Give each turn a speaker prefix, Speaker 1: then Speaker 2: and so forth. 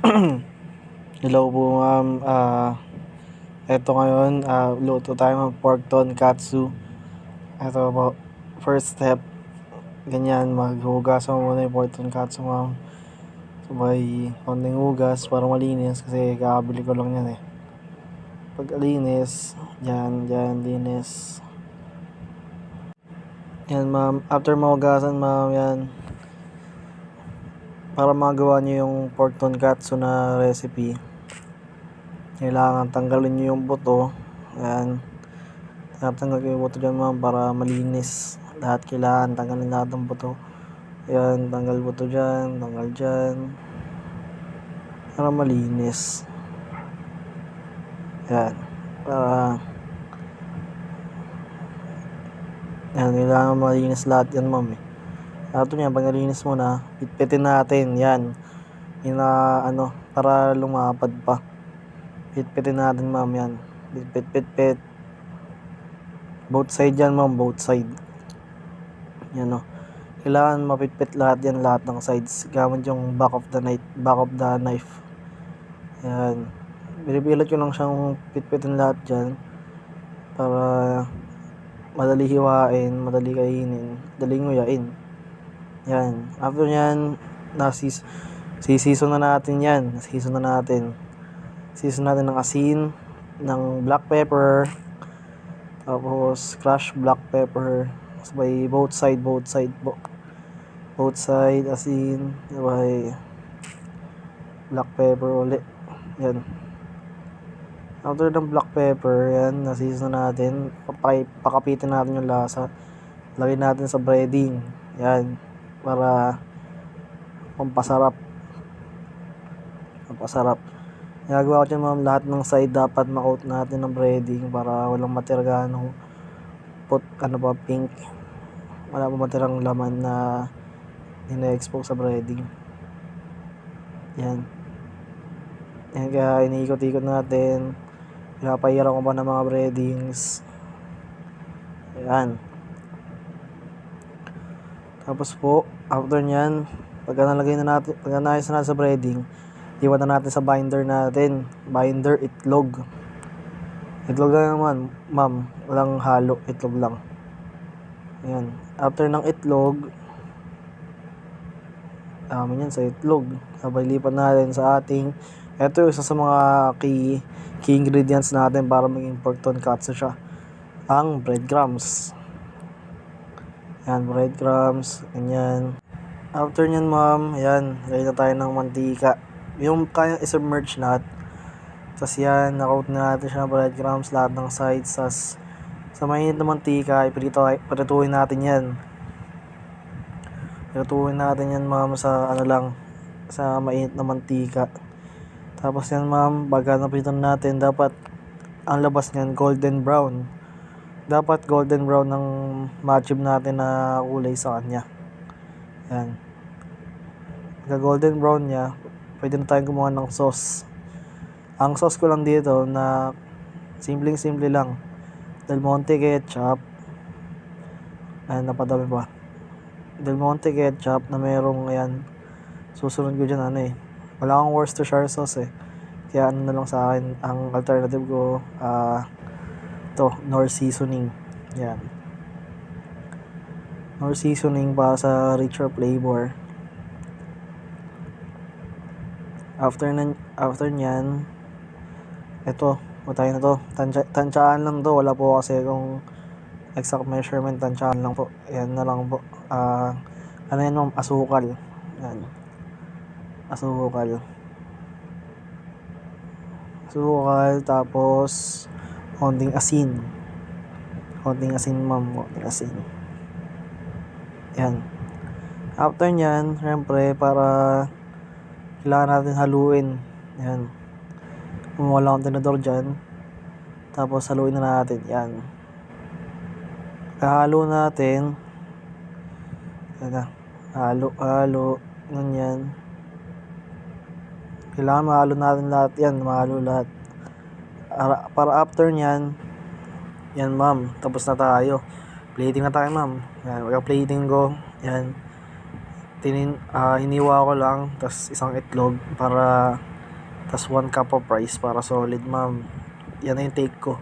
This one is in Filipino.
Speaker 1: Hello po ma'am, eto ngayon, luto tayo ng pork tonkatsu. Eto po, first step, ganyan, maghugasan mo muna yung pork tonkatsu ma'am. Sabay, konting hugas para malinis kasi kakabili ko lang yan eh. Pag linis, dyan, linis. Yan ma'am, after mahugasan ma'am, yan. Para magawa nyo yung pork tonkatsu na recipe, kailangan tanggalin nyo yung buto. Ayan. Tatanggal ko yung buto dyan ma'am para malinis. Lahat kailangan tanggalin lahat ng buto. Ayan, tanggal buto dyan, tanggal dyan. Para malinis. Ayan. Ayan, kailangan malinis lahat yan ma'am eh. Lahat yan, pag nalinis mo na, pitpitin natin. Yan. Para lumapad pa. Pitpitin natin ma'am yan. Pitpit. Both side yan ma'am, both side. Yan o. Kailangan mapitpit lahat yan, lahat ng sides. Gamit yung back of the knife. Yan. Binipilit ko lang siyang pitpitin lahat dyan. Para madali hiwain, madali kainin, madali nguyain. Yan. After yan, sisison na natin yan. Sison natin ng asin, ng black pepper, tapos crushed black pepper, sabay both side asin, sabay black pepper ulit. Yan. After ng black pepper, yan, nasisa natin, pakapitin natin yung lasa. Lagay natin sa breading. Yan. Para pampasarap. Nagagawa ko dyan ma'am, lahat ng side dapat ma-coat natin ng breading para walang matira ng pink. Wala pa matirang laman na ina-expose sa breading. Yan. Yan, kaya iniikot-ikot natin. Pinapahiran ko pa ng mga breadings. Ayan. Tapos po, after nyan, pag naayos na natin sa breading, iwan na natin sa binder natin. Binder, itlog. Itlog lang naman, ma'am. Walang halo, itlog lang. Ayan. After ng itlog, yan sa itlog. Sabay lipat natin sa ating, ito yung isa sa mga key ingredients natin para maging pork tonkatsu siya. Ang breadcrumbs. Yan, breadcrumbs. Ganyan. After nyan ma'am, yan, lagay na tayo ng mantika. Yung kaya i-submerge lahat. Tapos yan, na-coat na natin siya ng breadcrumbs, lahat ng sides. Tapos sa mainit na mantika, iprituhin natin yan. Iprituhin natin yan ma'am sa sa mainit na mantika. Tapos yan ma'am, baga napitan natin, dapat ang labas niyan golden brown. Dapat golden brown ng matchub natin na kulay sa kanya. Yan. Pagka golden brown niya, pwede na tayong gumawa ng sauce. Ang sauce ko lang dito na simple lang. Del Monte ketchup. Ayan, napadami pa. Del Monte ketchup na merong, ayan, susunod ko dyan wala akong Worcestershire sauce kaya na lang sa akin, ang alternative ko Knorr seasoning. Yan, Knorr seasoning para sa richer flavor. After nyan, ito, tayo na to. Tansyahan lang to. Wala po kasi kung exact measurement. Tansyahan lang po. Ayan na lang po. Yan ma'am? Asukal. Yan. Asukal. Tapos konting asin. Konting asin ma'am. Yan. After nyan, syempre, para kailangan natin haluin. Yan. Wala akong tinador dyan. Tapos haluin na natin. Yan. Kahalo natin. Halo. Ganyan. Kailangan mahalo natin lahat yan. Mahalo lahat. Para after nyan, yan ma'am. Tapos na tayo. Plating na tayo ma'am. Yan. Plating ko. Yan. Hiniwa ko lang. Tapos isang itlog para Tas 1 cup of rice para solid, ma'am. Yan na yung take ko.